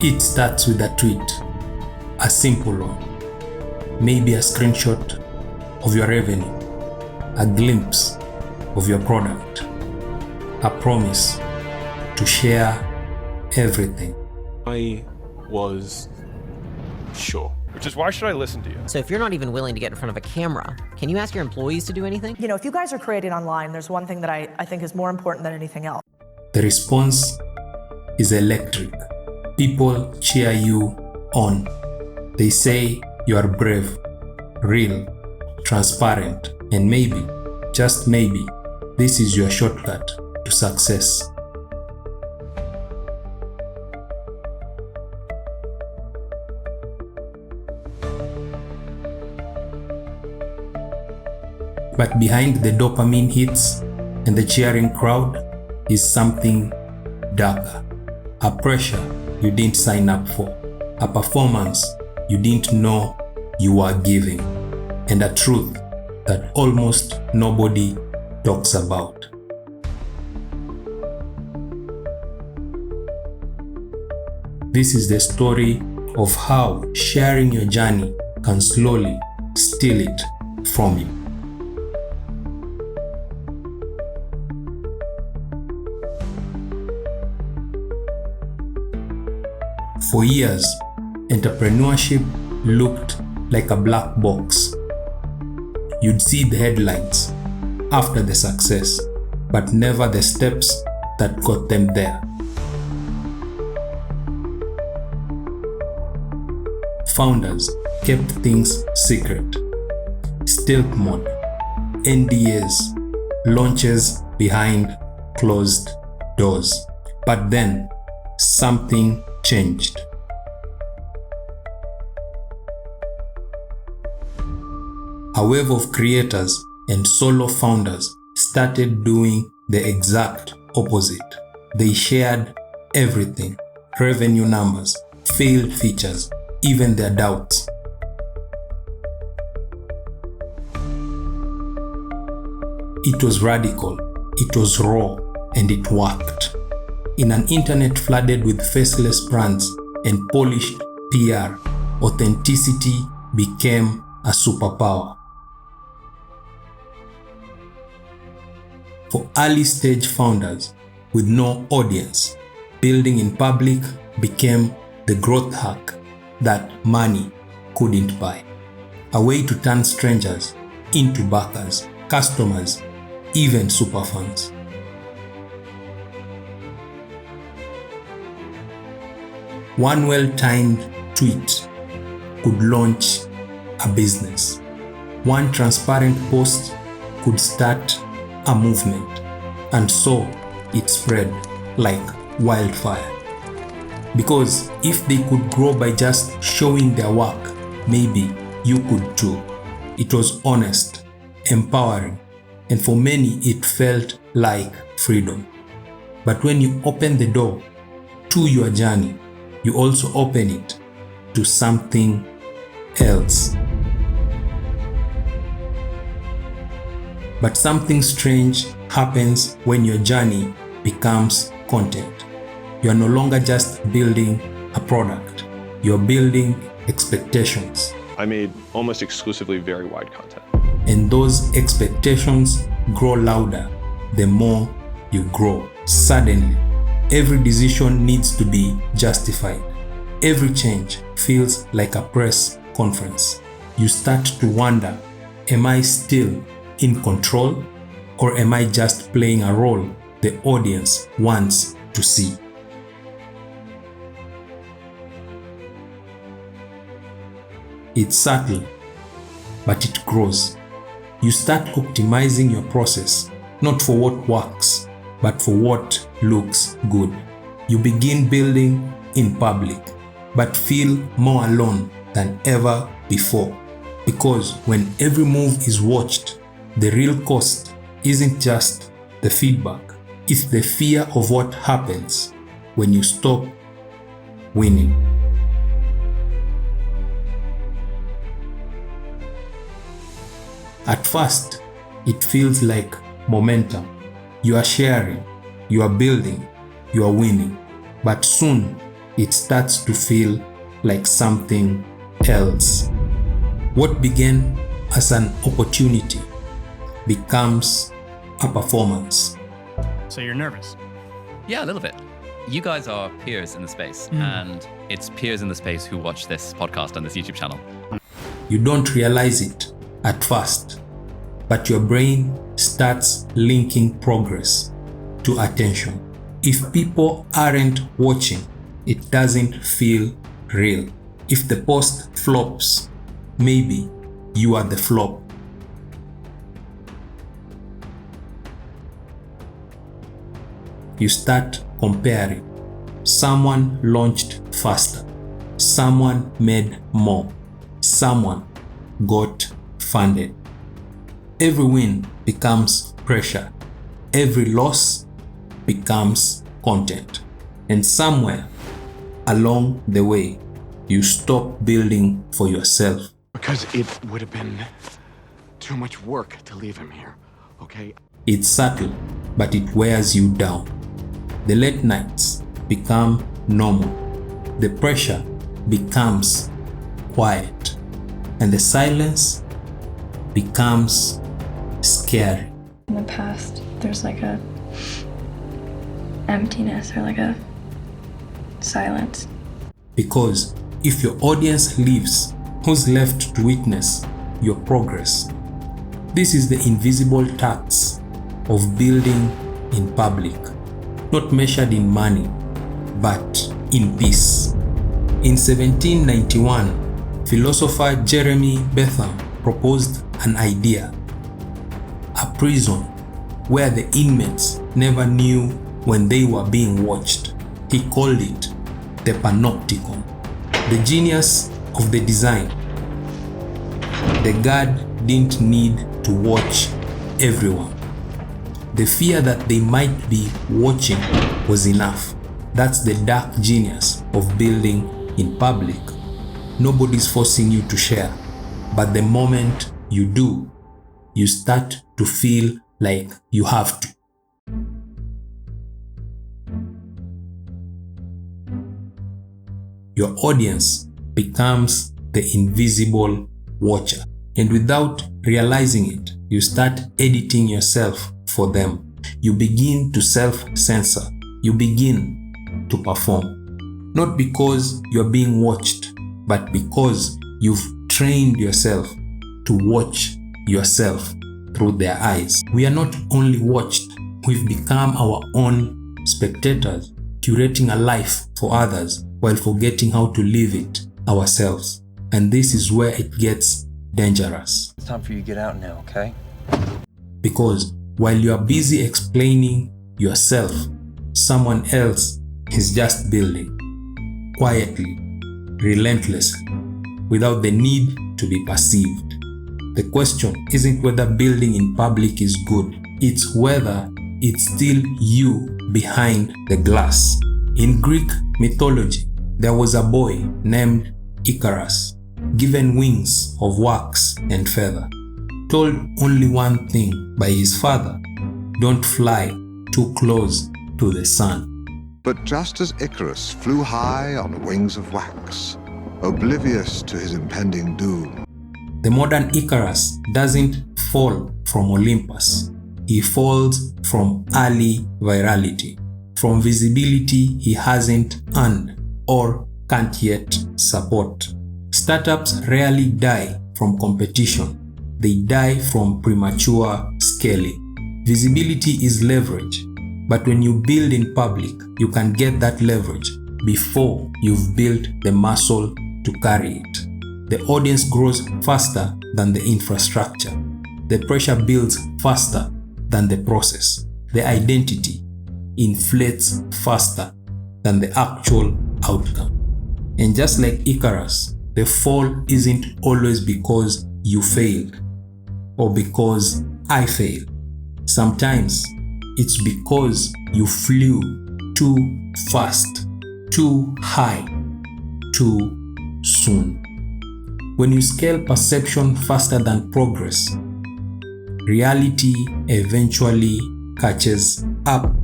It starts with a tweet, a simple one, maybe a screenshot of your revenue, a glimpse of your product, a promise to share everything. I was sure. Which is, why should I listen to you? So if you're not even willing to get in front of a camera, can you ask your employees to do anything? You know, if you guys are creating online, there's one thing that I think is more important than anything else. The response is electric. People cheer you on. They say you are brave, real, transparent, and maybe, just maybe, this is your shortcut to success. But behind the dopamine hits and the cheering crowd is something darker. A pressure you didn't sign up for. A performance you didn't know you were giving. And a truth that almost nobody talks about. This is the story of how sharing your journey can slowly steal it from you. For years, entrepreneurship looked like a black box. You'd see the headlines after the success, but never the steps that got them there. Founders kept things secret. Stealth mode, NDAs, launches behind closed doors. But then, something changed. A wave of creators and solo founders started doing the exact opposite. They shared everything: revenue numbers, failed features, even their doubts. It was radical, it was raw, and it worked. In an internet flooded with faceless brands and polished PR, authenticity became a superpower. For early stage founders with no audience, building in public became the growth hack that money couldn't buy. A way to turn strangers into backers, customers, even superfans. One well-timed tweet could launch a business. One transparent post could start a movement, and so it spread like wildfire. Because if they could grow by just showing their work, maybe you could too. It was honest, empowering, and for many it felt like freedom. But when you open the door to your journey, you also open it to something else. But something strange happens when your journey becomes content. You are no longer just building a product, you're building expectations. I made almost exclusively very wide content. And those expectations grow louder the more you grow. Suddenly, every decision needs to be justified. Every change feels like a press conference. You start to wonder, am I still in control, or am I just playing a role the audience wants to see? It's subtle, but it grows. You start optimizing your process, not for what works, but for what looks good. You begin building in public, but feel more alone than ever before. Because when every move is watched, the real cost isn't just the feedback, it's the fear of what happens when you stop winning. At first, it feels like momentum. You are sharing, you are building, you are winning. But soon, it starts to feel like something else. What began as an opportunity becomes a performance. So you're nervous? Yeah, a little bit. You guys are peers in the space, and it's peers in the space who watch this podcast and this YouTube channel. You don't realize it at first, but your brain starts linking progress to attention. If people aren't watching, it doesn't feel real. If the post flops, maybe you are the flop. You start comparing. Someone launched faster. Someone made more. Someone got funded. Every win becomes pressure. Every loss becomes content. And somewhere along the way, you stop building for yourself. Because it would have been too much work to leave him here, okay? It's subtle, but it wears you down. The late nights become normal. The pressure becomes quiet. And the silence becomes scary. In the past, there's like a emptiness or like a silence. Because if your audience leaves, who's left to witness your progress? This is the invisible tax of building in public, not measured in money, but in peace. In 1791, philosopher Jeremy Bentham proposed an idea: a prison where the inmates never knew when they were being watched. He called it the panopticon. The genius of the design: the guard didn't need to watch everyone. The fear that they might be watching was enough. That's the dark genius of building in public. Nobody's forcing you to share, but the moment you do, you start to feel like you have to. Your audience becomes the invisible watcher, and without realizing it, you start editing yourself for them. You begin to self-censor. You begin to perform. Not because you're being watched, but because you've trained yourself to watch yourself through their eyes. We are not only watched, we've become our own spectators, curating a life for others while forgetting how to live it ourselves. And this is where it gets dangerous. It's time for you to get out now, okay? Because while you are busy explaining yourself, someone else is just building, quietly, relentlessly, without the need to be perceived. The question isn't whether building in public is good, it's whether it's still you behind the glass. In Greek mythology, there was a boy named Icarus, given wings of wax and feather, told only one thing by his father: don't fly too close to the sun. But just as Icarus flew high on wings of wax, oblivious to his impending doom, the modern Icarus doesn't fall from Olympus. He falls from early virality, from visibility he hasn't earned or can't yet support. Startups rarely die from competition. They die from premature scaling. Visibility is leverage, but when you build in public, you can get that leverage before you've built the muscle to carry it. The audience grows faster than the infrastructure. The pressure builds faster than the process. The identity inflates faster than the actual outcome. And just like Icarus, the fall isn't always because you failed or because I failed. Sometimes it's because you flew too fast, too high, too soon. When you scale perception faster than progress, reality eventually catches up.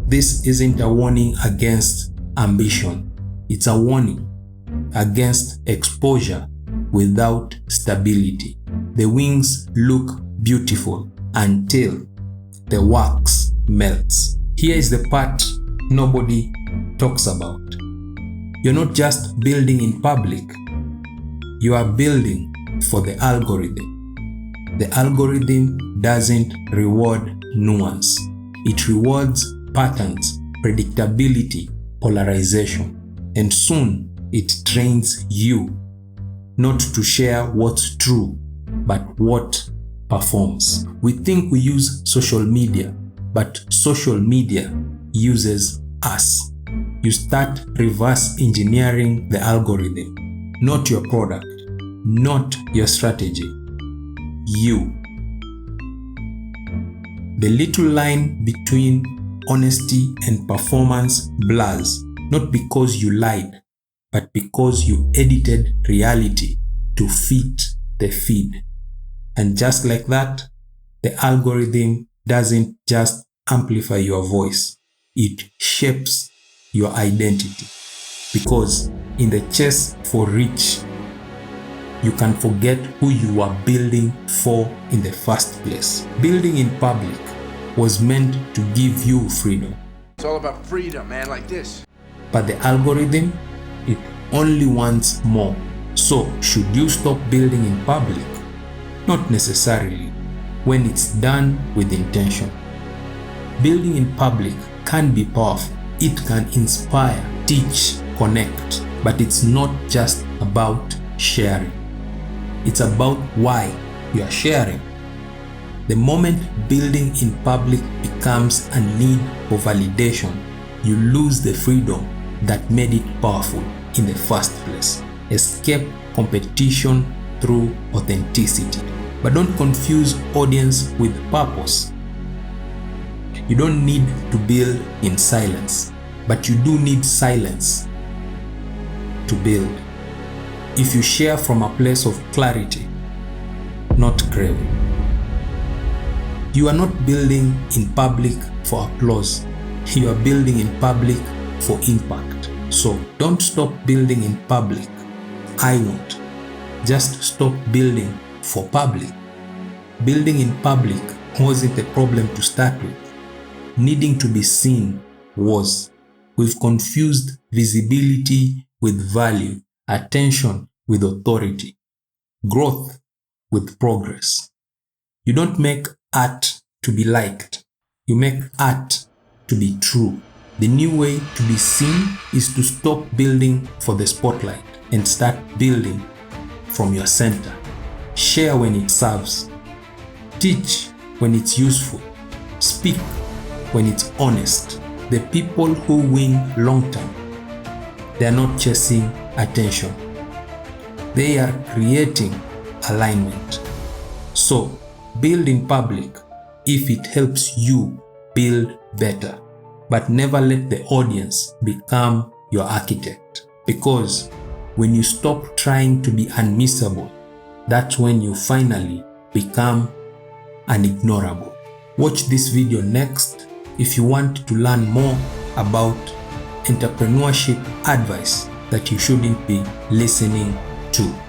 This isn't a warning against ambition. It's a warning against exposure without stability. The wings look beautiful until the wax melts. Here is the part nobody talks about. You're not just building in public, you are building for the algorithm. The algorithm doesn't reward nuance. It rewards patterns, predictability, polarization. And soon it trains you not to share what's true, but what performs. We think we use social media, but social media uses us. You start reverse engineering the algorithm, not your product, not your strategy. You. The little line between honesty and performance blurs, not because you lied, but because you edited reality to fit the feed. And just like that, the algorithm doesn't just amplify your voice, it shapes your identity. Because in the chase for reach, you can forget who you are building for in the first place. Building in public was meant to give you freedom. It's all about freedom, man, like this. But the algorithm, it only wants more. So, should you stop building in public? Not necessarily, when it's done with intention. Building in public can be powerful. It can inspire, teach, connect. But it's not just about sharing. It's about why you are sharing. The moment building in public becomes a need for validation, you lose the freedom that made it powerful in the first place. Escape competition through authenticity. But don't confuse audience with purpose. You don't need to build in silence, but you do need silence to build. If you share from a place of clarity, not craving. You are not building in public for applause. You are building in public for impact. So don't stop building in public. I won't. Just stop building for public. Building in public wasn't a problem to start with. Needing to be seen was. We've confused visibility with value, attention with authority, growth with progress. You don't make art to be liked. You make art to be true. The new way to be seen is to stop building for the spotlight and start building from your center. Share when it serves. Teach when it's useful. Speak when it's honest. The people who win long term, they are not chasing attention. They are creating alignment. So, build in public if it helps you build better. But never let the audience become your architect. Because when you stop trying to be unmissable, that's when you finally become unignorable. Watch this video next if you want to learn more about entrepreneurship advice that you shouldn't be listening to.